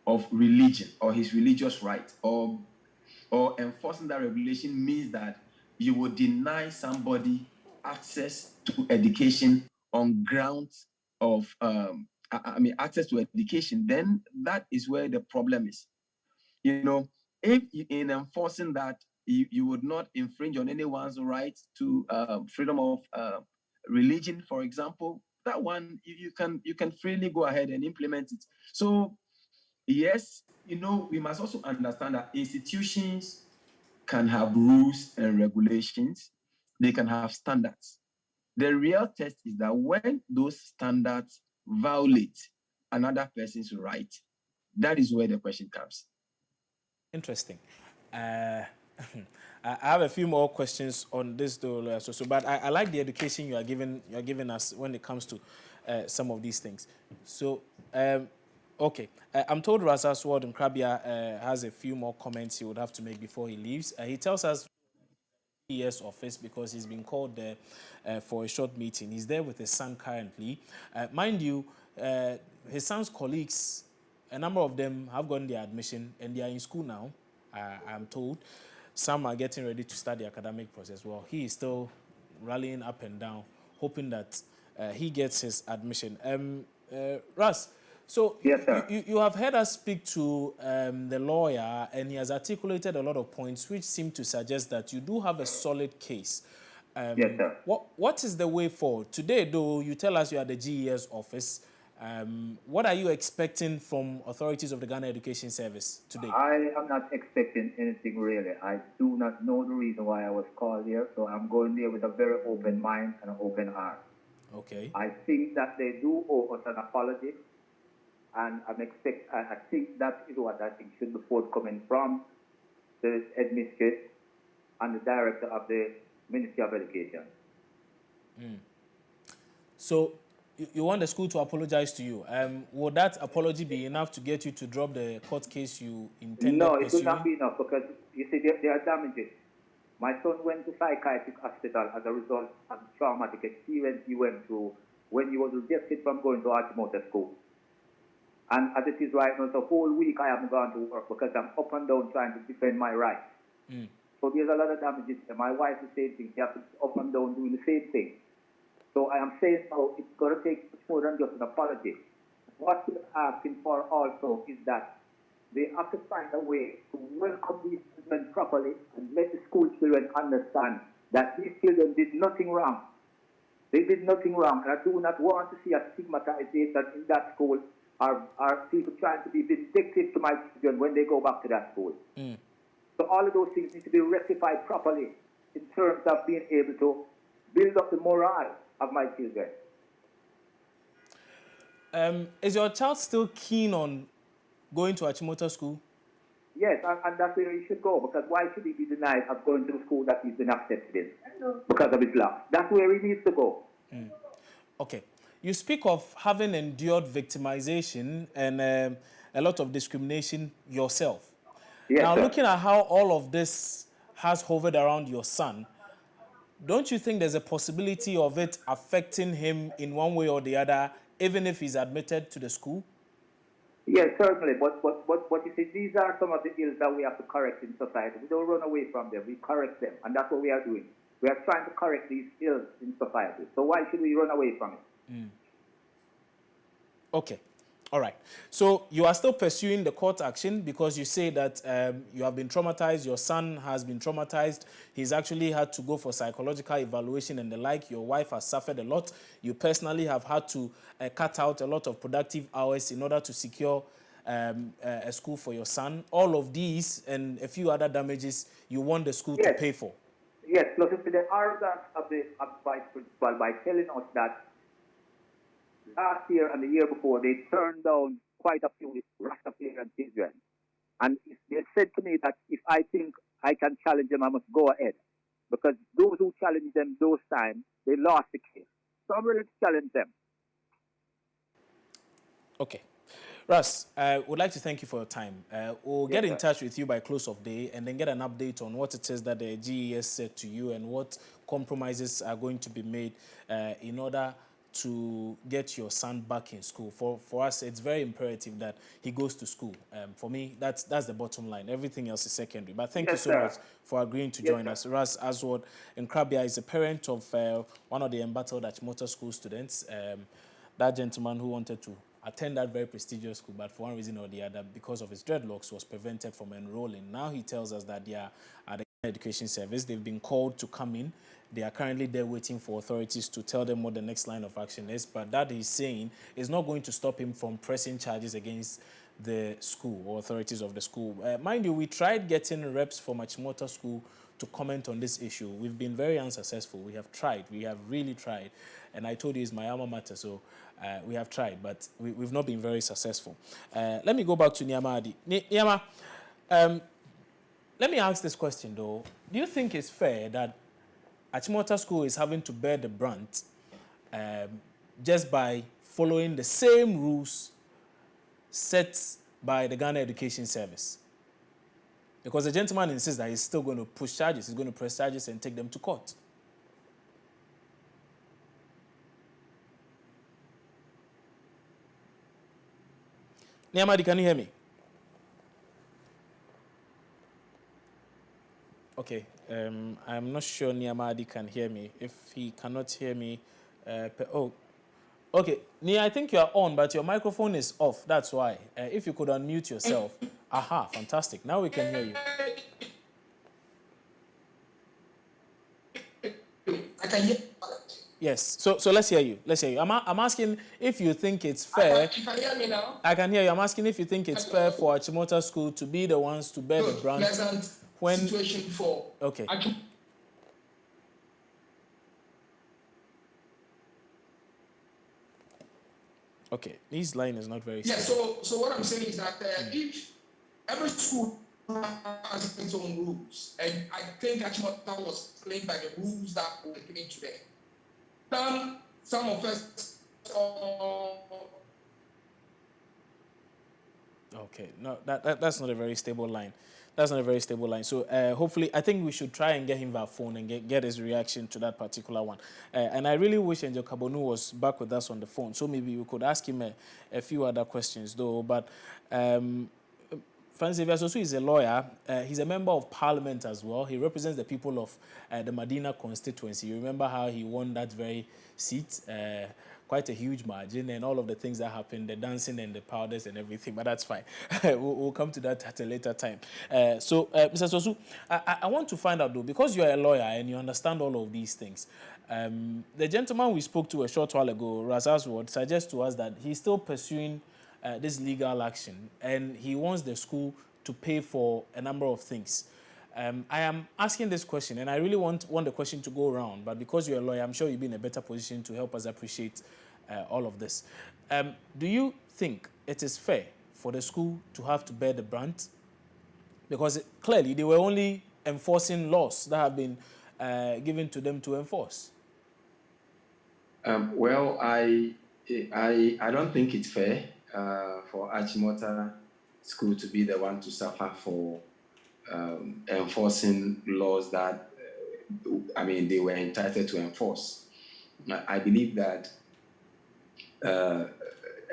of religion or his religious right, or enforcing that regulation means that you would deny somebody access to education on grounds of access to education, then that is where the problem is. If in enforcing that you would not infringe on anyone's right to freedom of religion, for example, that one you can freely go ahead and implement it. So yes, we must also understand that institutions can have rules and regulations. They can have standards. The real test is that when those standards violate another person's right, that is where the question comes. Interesting. I have a few more questions on this, though, but I like the education you are giving us when it comes to some of these things. So, okay. I'm told Rasa Sword and Krabia has a few more comments he would have to make before he leaves. He tells us GES office because he's been called there for a short meeting. He's there with his son currently. Mind you, his son's colleagues, a number of them have gotten their admission and they are in school now, I'm told. Some are getting ready to start the academic process. Well, he is still rallying up and down, hoping that he gets his admission. Russ, so Yes, sir. you have heard us speak to the lawyer, and he has articulated a lot of points which seem to suggest that you do have a solid case. Yes, sir. What is the way forward? Today, though, you tell us you are at the GES office. What are you expecting from authorities of the Ghana Education Service today? I am not expecting anything really. I do not know the reason why I was called here, so I'm going there with a very open mind and an open heart. Okay. I think that they do owe us an apology, and I think that is what I think should be forthcoming from the headmistress and the director of the Ministry of Education. So you want the school to apologize to you. Would that apology be enough to get you to drop the court case you intended No, it pursuing? will not be enough because, you see, there are damages. My son went to psychiatric hospital as a result of the traumatic experience he went through when he was rejected from going to Achimota School. And as it is right now, the whole week I haven't gone to work because I'm up and down trying to defend my rights. So there's a lot of damages. My wife is the same thing. She has to be up and down doing the same thing. So I am saying now it's going to take much more than just an apology. What we're asking for also is that they have to find a way to welcome these children properly and let the school children understand that these children did nothing wrong. They did nothing wrong, and I do not want to see a stigmatization in that school or people trying to be vindictive to my children when they go back to that school. So all of those things need to be rectified properly in terms of being able to build up the morale of my children. Is your child still keen on going to Achimota School? Yes, and that's where he should go, because why should he be denied of going to the school that he's been accepted in because of his law? That's where he needs to go. Okay. You speak of having endured victimization and a lot of discrimination yourself. Yes, Now, sir. looking at how all of this has hovered around your son, don't you think there's a possibility of it affecting him in one way or the other, even if he's admitted to the school? Yes, certainly. But you see, these are some of the ills that we have to correct in society. We don't run away from them. We correct them. And that's what we are doing. We are trying to correct these ills in society. So why should we run away from it? Okay. All right. So you are still pursuing the court action because you say that you have been traumatized, your son has been traumatized, he's actually had to go for psychological evaluation and the like, your wife has suffered a lot, you personally have had to cut out a lot of productive hours in order to secure a school for your son. All of these and a few other damages you want the school to pay for. Yes, plus it's the arrogance of the vice principal by telling us that last year and the year before, they turned down quite a few Rastafarian children. And they said to me that if I think I can challenge them, I must go ahead. Because those who challenged them those times, they lost the case. So I'm ready to challenge them. Okay. Russ, I would like to thank you for your time. We'll get in touch with you by close of day and then get an update on what it is that the GES said to you and what compromises are going to be made in order to get your son back in school. For us, it's very imperative that he goes to school. For me, that's the bottom line. Everything else is secondary. But thank you so much for agreeing to join us. Russ Aswad Nkrabia is a parent of one of the embattled Achimota School students. That gentleman who wanted to attend that very prestigious school, but for one reason or the other, because of his dreadlocks, was prevented from enrolling. Now he tells us that they are at the Education Service. They've been called to come in. They are currently there waiting for authorities to tell them what the next line of action is. But that he's saying is not going to stop him from pressing charges against the school or authorities of the school. Mind you, we tried getting reps from Achimota School to comment on this issue. We've been very unsuccessful. We have tried. We have really tried. And I told you it's my alma mater, so we have tried, but we've not been very successful. Let me go back to Nyama Adi. Nyama, let me ask this question, though. Do you think it's fair that Achimota School is having to bear the brunt just by following the same rules set by the Ghana Education Service. Because the gentleman insists that he's still going to push charges, he's going to press charges and take them to court. Niamadi, can you hear me? Okay, I'm not sure Niamadi can hear me. If he cannot hear me, okay. Nia, I think you're on, but your microphone is off. That's why. If you could unmute yourself. Aha, fantastic. Now we can hear you. I can hear. Yes. So let's hear you. Let's hear you. I'm asking if you think it's fair. You can hear me now? I can hear you. I'm asking if you think it's fair for Achimota School to be the ones to bear the brunt. When situation for okay. Okay, his line is not very stable. So what I'm saying is that if every school has its own rules, and I think Achimota was playing by the rules that were given to them. Some of us. Okay, no, that's not a very stable line. That's not a very stable line. So hopefully, I think we should try and get him that phone and get his reaction to that particular one. And I really wish Angel Kabonu was back with us on the phone. So maybe we could ask him a few other questions, though. But Francis Sosu is a lawyer. He's a member of parliament as well. He represents the people of the Medina constituency. You remember how he won that very seat? Quite a huge margin and all of the things that happened, the dancing and the powders and everything, but that's fine. we'll come to that at a later time. So, Mr. Sosu, I want to find out though, because you're a lawyer and you understand all of these things, the gentleman we spoke to a short while ago, Razaz Ward, suggests to us that he's still pursuing this legal action and he wants the school to pay for a number of things. I am asking this question, and I really want the question to go around, but because you're a lawyer, I'm sure you'll be in a better position to help us appreciate all of this. Do you think it is fair for the school to have to bear the brunt? Because clearly they were only enforcing laws that have been given to them to enforce. Well, I don't think it's fair for Achimota School to be the one to suffer for enforcing laws that, they were entitled to enforce. I believe that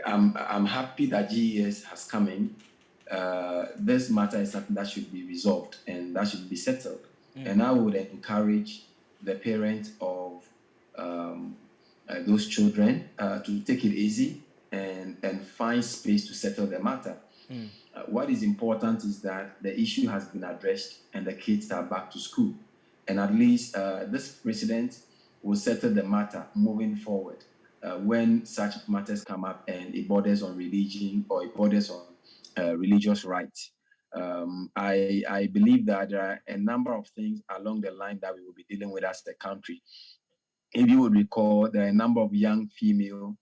I'm happy that GES has come in. This matter is something that should be resolved and that should be settled. And I would encourage the parents of those children to take it easy and find space to settle the matter. What is important is that the issue has been addressed and the kids are back to school. And at least this president will settle the matter moving forward when such matters come up and it borders on religion or it borders on religious rights. I believe that there are a number of things along the line that we will be dealing with as a country. If you would recall, there are a number of young female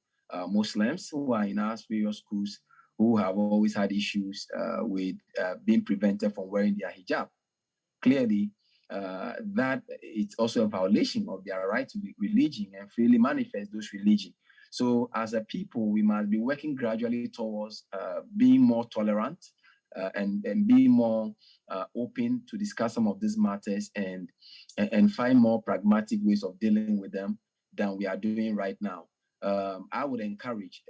Muslims who are in our various schools who have always had issues with being prevented from wearing their hijab. Clearly, that it's also a violation of their right to be religion and freely manifest those religion. So as a people, we must be working gradually towards being more tolerant and being more open to discuss some of these matters and find more pragmatic ways of dealing with them than we are doing right now. I would encourage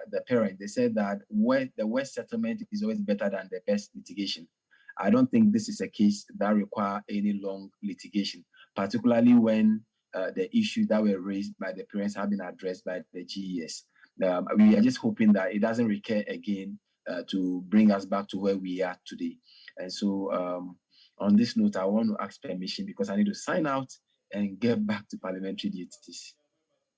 the parent. They said that the worst settlement is always better than the best litigation. I don't think this is a case that requires any long litigation, particularly when the issues that were raised by the parents have been addressed by the GES. We are just hoping that it doesn't recur again to bring us back to where we are today. And so on this note, I want to ask permission because I need to sign out and get back to parliamentary duties.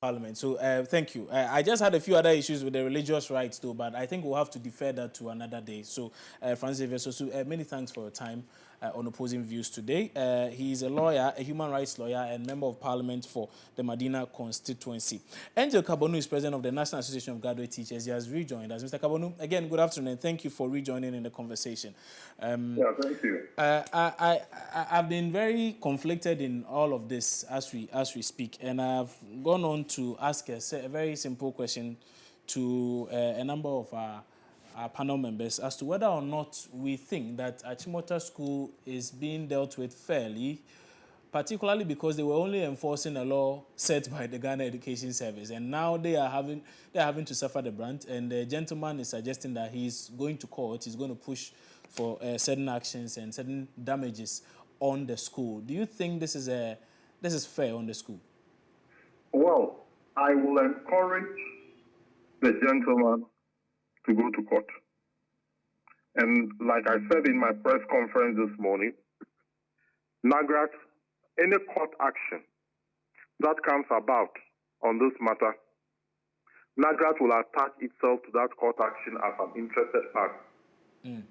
Parliament. So thank you. I just had a few other issues with the religious rights too, but I think we'll have to defer that to another day. So Francis Sosu, many thanks for your time. on opposing views today. He is a lawyer, a human rights lawyer, and member of parliament for the Medina constituency. Angel Kabonu is president of the National Association of Graduate Teachers. He has rejoined us. Mr. Kabonu, again, good afternoon, and thank you for rejoining in the conversation. Yeah, thank you. I've been very conflicted in all of this as we speak, and I've gone on to ask a very simple question to a number of our panel members as to whether or not we think that Achimota School is being dealt with fairly, particularly because they were only enforcing a law set by the Ghana Education Service, and now they are having to suffer the brunt. And the gentleman is suggesting that he's going to court, he's going to push for certain actions and certain damages on the school. Do you think this is fair on the school? Well, I will encourage the gentleman to go to court. And like I said in my press conference this morning, NAGRAT, any court action that comes about on this matter, NAGRAT will attach itself to that court action as an interested party.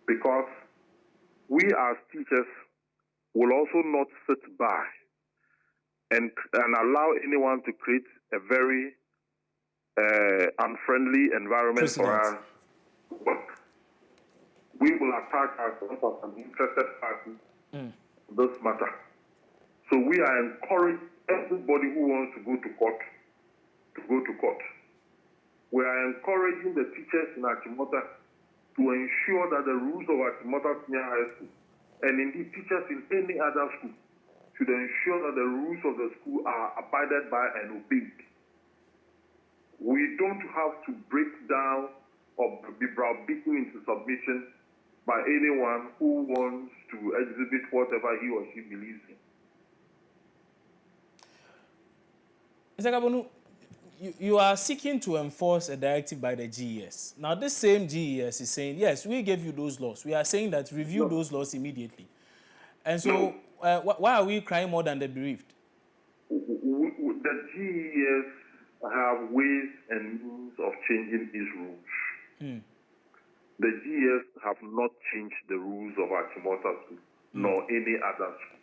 Because we as teachers will also not sit by and allow anyone to create a very unfriendly environment for us. But we will attach ourselves as an interested party in this matter. So we are encouraging everybody who wants to go to court to go to court. We are encouraging the teachers in Achimota to ensure that the rules of Achimota Senior High School, and indeed teachers in any other school, should ensure that the rules of the school are abided by and obeyed. We don't have to break down or be browbeaten into submission by anyone who wants to exhibit whatever he or she believes in. Mr. Kabonu, you are seeking to enforce a directive by the GES. Now, this same GES is saying, yes, we gave you those laws. We are saying that review those laws immediately. And so, why are we crying more than the bereaved? The GES have ways and means of changing its rules. The GES have not changed the rules of Achimota School, nor any other school.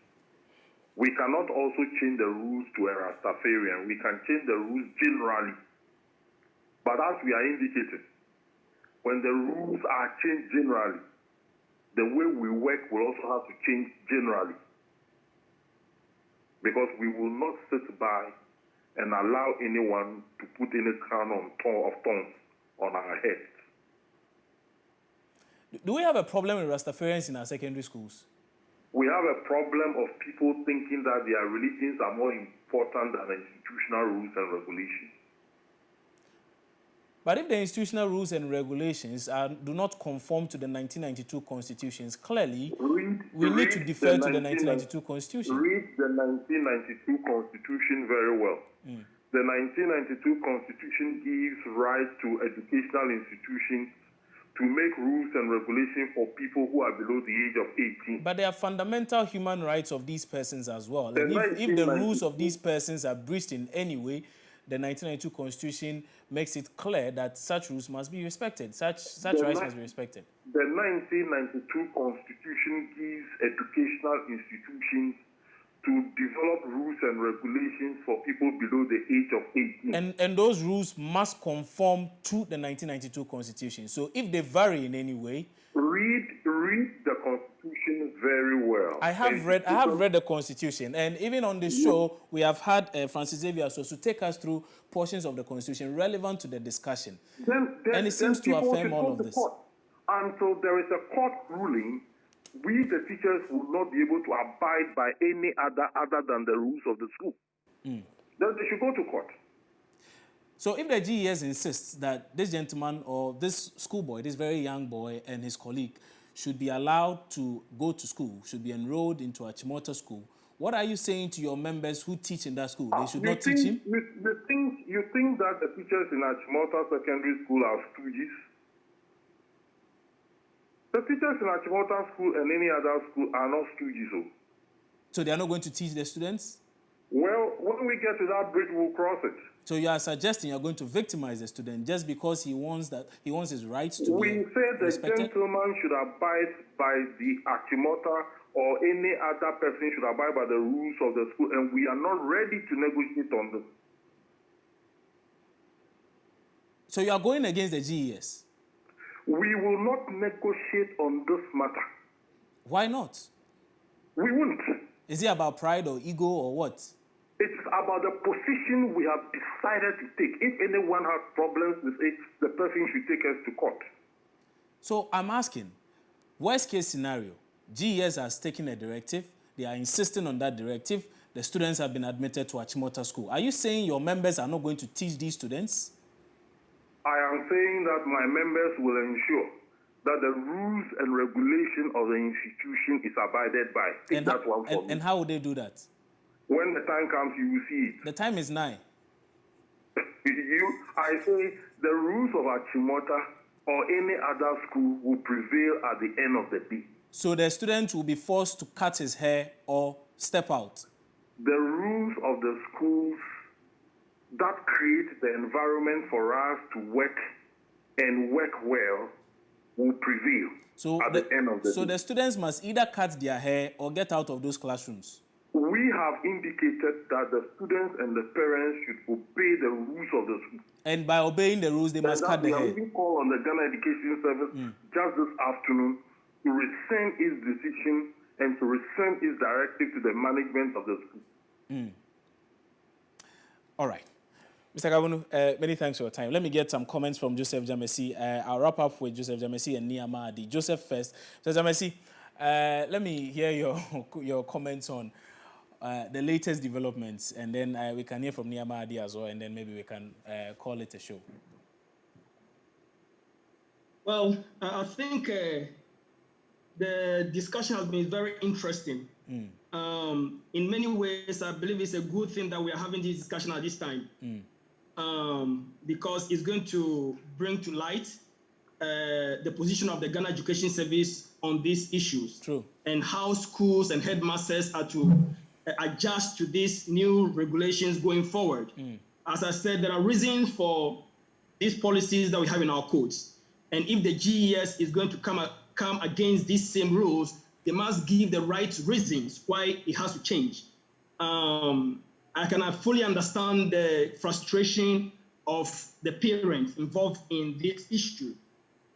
We cannot also change the rules to a Rastafarian. We can change the rules generally. But as we are indicating, when the rules are changed generally, the way we work will also have to change generally. Because we will not sit by and allow anyone to put any crown of thorns on our heads. Do we have a problem with Rastafarians in our secondary schools? We have a problem of people thinking that their religions are more important than institutional rules and regulations. But if the institutional rules and regulations do not conform to the 1992 constitutions, clearly we need to defer to the 1992 constitution. Read the 1992 constitution very well. The 1992 constitution gives right to educational institutions to make rules and regulations for people who are below the age of 18. But there are fundamental human rights of these persons as well. And if the rules of these persons are breached in any way, the 1992 Constitution makes it clear that such rules must be respected, such rights must be respected. The 1992 Constitution gives educational institutions to develop rules and regulations for people below the age of 18. And those rules must conform to the 1992 Constitution. So if they vary in any way... Read the Constitution very well. I have read the Constitution, and even on this show, we have had Francis Xavier to take us through portions of the Constitution relevant to the discussion. And it seems to affirm all of this. Until there is a court ruling, we, the teachers, will not be able to abide by any other than the rules of the school. Then they should go to court. So if the GES insists that this gentleman or this schoolboy, this very young boy and his colleague should be allowed to go to school, should be enrolled into Achimota School, what are you saying to your members who teach in that school? They should not teach him? You think that the teachers in Achimota Secondary School are stooges? The teachers in Achimota School and any other school are not stooges. So they are not going to teach the students? Well, when we get to that bridge, we'll cross it. So you are suggesting you're going to victimize the student just because he wants his rights to We be say the respected? gentleman should abide by the Achimota, or any other person should abide by the rules of the school, and we are not ready to negotiate on this. So you are going against the GES. We will not negotiate on this matter. Why not? We won't. Is it about pride or ego or what? It's about the position we have decided to take. If anyone has problems with it, the person should take us to court. So I'm asking, worst case scenario, GES has taken a directive. They are insisting on that directive. The students have been admitted to Achimota School. Are you saying your members are not going to teach these students? I am saying that my members will ensure that the rules and regulation of the institution is abided by. Take that one for me. And how would they do that? When the time comes, you will see it. The time is 9. I say the rules of Achimota or any other school will prevail at the end of the day. So the student will be forced to cut his hair or step out? The rules of the schools that create the environment for us to work and work well will prevail at the end of the day. So the students must either cut their hair or get out of those classrooms? We have indicated that the students and the parents should obey the rules of the school. And by obeying the rules, they must cut the hair. We have even called on the Ghana Education Service just this afternoon to rescind its decision and to rescind its directive to the management of the school. All right. Mr. Kabunu, many thanks for your time. Let me get some comments from Joseph Jamesi. I'll wrap up with Joseph Jamesi and Niama Adi. Joseph first. Joseph Jamesi, let me hear your comments on the latest developments, and then we can hear from Niama Adi as well, and then maybe we can call it a show. Well, I think the discussion has been very interesting. In many ways, I believe it's a good thing that we are having this discussion at this time, because it's going to bring to light the position of the Ghana Education Service on these issues. True. And how schools and headmasters are to adjust to these new regulations going forward. As I said, there are reasons for these policies that we have in our codes. And if the GES is going to come against these same rules, they must give the right reasons why it has to change. I can fully understand the frustration of the parents involved in this issue.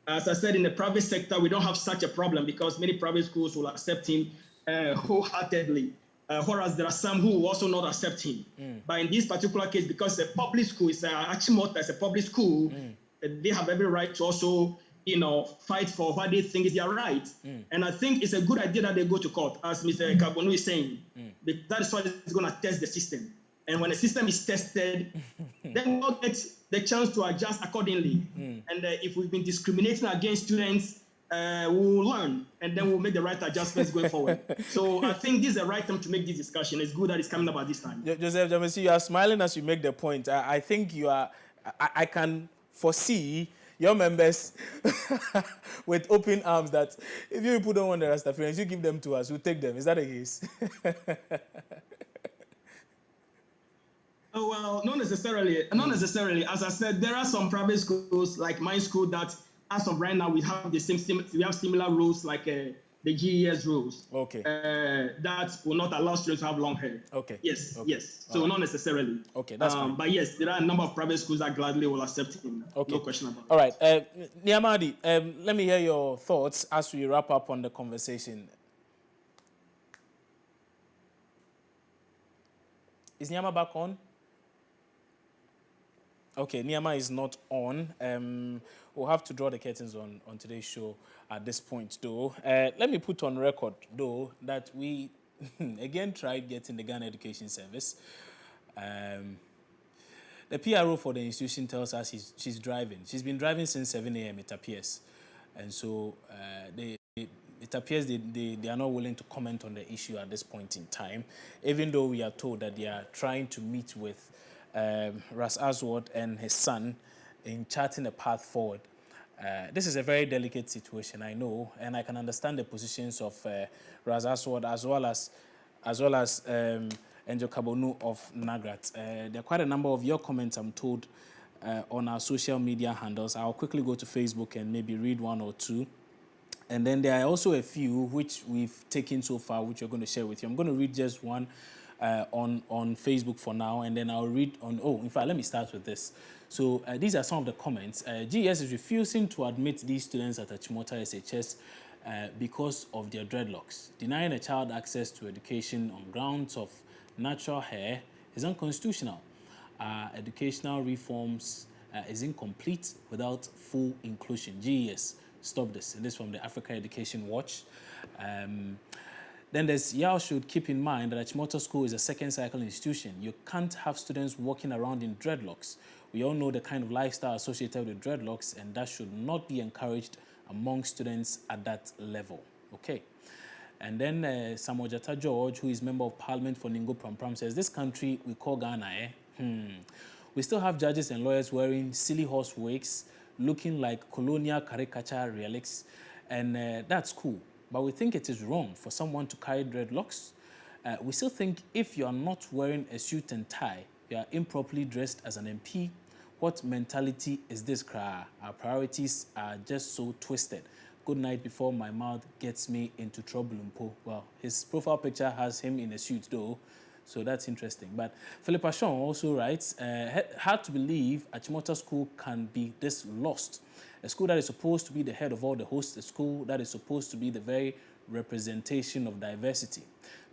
As I said, in the private sector, we don't have such a problem because many private schools will accept him wholeheartedly, whereas there are some who will also not accept him. But in this particular case, because the public school is Achimota, is a public school, they have every right to also fight for what they think is their right. And I think it's a good idea that they go to court, as Mr. Kabunu is saying. That is what is going to test the system. And when the system is tested, then we'll get the chance to adjust accordingly. And if we've been discriminating against students, we will learn, and then we'll make the right adjustments going forward. So I think this is the right time to make this discussion. It's good that it's coming up at this time. Joseph Jamesi, you are smiling as you make the point. I think you are, I can foresee your members with open arms that if you people don't want the Rastafarians, you give them to us, we'll take them. Is that the case? Oh, well, not necessarily. Not necessarily. As I said, there are some private schools like my school that, as of right now, we have similar rules like the GES rules. Okay. That will not allow students to have long hair. Okay. Yes. Okay. Yes. So not necessarily. Okay, that's fine. But yes, there are a number of private schools that gladly will accept him. Okay. No question about it. All right. Niamadi, let me hear your thoughts as we wrap up on the conversation. Is Niama back on? Okay, Niama is not on. We'll have to draw the curtains on today's show at this point, though. Let me put on record, though, that we again tried getting the Ghana Education Service. The PRO for the institution tells us she's driving. She's been driving since 7 a.m., it appears. And so it appears they are not willing to comment on the issue at this point in time, even though we are told that they are trying to meet with Ras Aswad and his son in charting a path forward. This is a very delicate situation, I know, and I can understand the positions of Ras Aswad as well as Enjo Kabonu of Nagrat. There are quite a number of your comments, I'm told, on our social media handles. I'll quickly go to Facebook and maybe read one or two. And then there are also a few which we've taken so far, which we're going to share with you. I'm going to read just one on Facebook for now, and then I'll read on... Oh, in fact, let me start with this. So these are some of the comments. GES is refusing to admit these students at Achimota SHS because of their dreadlocks. Denying a child access to education on grounds of natural hair is unconstitutional. Educational reforms is incomplete without full inclusion. GES, stop this. And this from the Africa Education Watch. Then there's Yao should keep in mind that Achimota School is a second cycle institution. You can't have students walking around in dreadlocks. We all know the kind of lifestyle associated with dreadlocks, and that should not be encouraged among students at that level. Okay. And then Samuel Jata George, who is Member of Parliament for Ningo Prampram, says, this country we call Ghana, we still have judges and lawyers wearing silly horse wigs, looking like colonial caricature relics, and that's cool. But we think it is wrong for someone to carry dreadlocks. We still think if you are not wearing a suit and tie, you are improperly dressed as an MP. What mentality is this, cry? Our priorities are just so twisted. Good night before my mouth gets me into trouble. Well, his profile picture has him in a suit though, so that's interesting. But Philippa Sean also writes, hard to believe Achimota School can be this lost. A school that is supposed to be the head of all the hosts, a school that is supposed to be the very representation of diversity.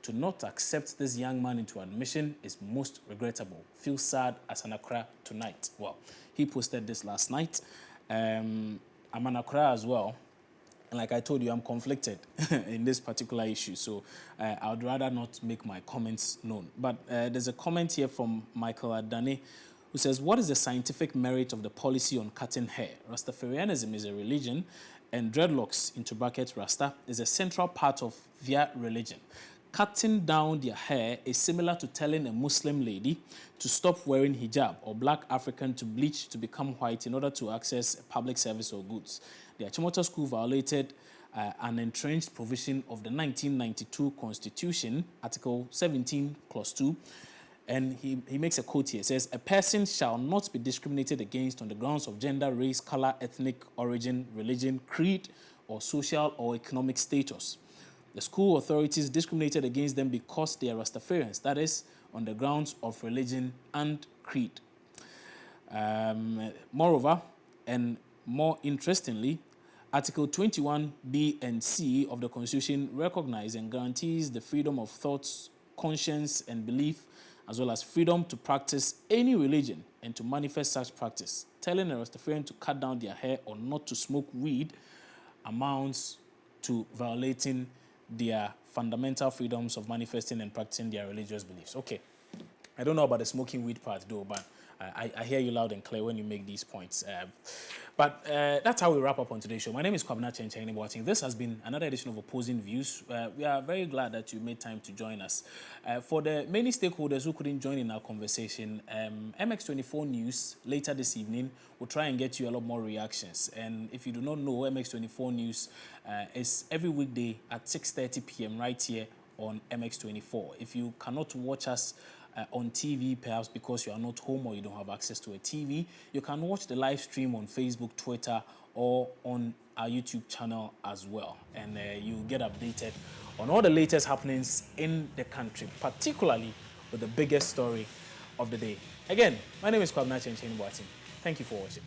To not accept this young man into admission is most regrettable. Feel sad as an Accra tonight. Well, he posted this last night. I'm an Accra as well. And like I told you, I'm conflicted in this particular issue. So I would rather not make my comments known. But there's a comment here from Michael Adane, who says, what is the scientific merit of the policy on cutting hair? Rastafarianism is a religion, and dreadlocks, into brackets Rasta, is a central part of their religion. Cutting down their hair is similar to telling a Muslim lady to stop wearing hijab or black African to bleach to become white in order to access a public service or goods. The Achimota School violated an entrenched provision of the 1992 Constitution, Article 17, Clause 2, and he makes a quote here. It says, a person shall not be discriminated against on the grounds of gender, race, color, ethnic origin, religion, creed, or social or economic status. The school authorities discriminated against them because they are Rastafarians, that is, on the grounds of religion and creed. Moreover, and more interestingly, Article 21B and C of the Constitution recognizes and guarantees the freedom of thoughts, conscience, and belief, as well as freedom to practice any religion and to manifest such practice. Telling a Rastafarian to cut down their hair or not to smoke weed amounts to violating their fundamental freedoms of manifesting and practicing their religious beliefs. Okay, I don't know about the smoking weed part though, but I hear you loud and clear when you make these points. But that's how we wrap up on today's show. My name is Kwabena Chenchaini. This has been another edition of Opposing Views. We are very glad that you made time to join us. For the many stakeholders who couldn't join in our conversation, MX24 News later this evening will try and get you a lot more reactions. And if you do not know, MX24 News is every weekday at 6:30 p.m. right here on MX24. If you cannot watch us on TV, perhaps because you are not home or you don't have access to a TV, you can watch the live stream on Facebook, Twitter, or on our YouTube channel as well. And you'll get updated on all the latest happenings in the country, particularly with the biggest story of the day. Again, my name is Kwabena Chenchaini. Thank you for watching.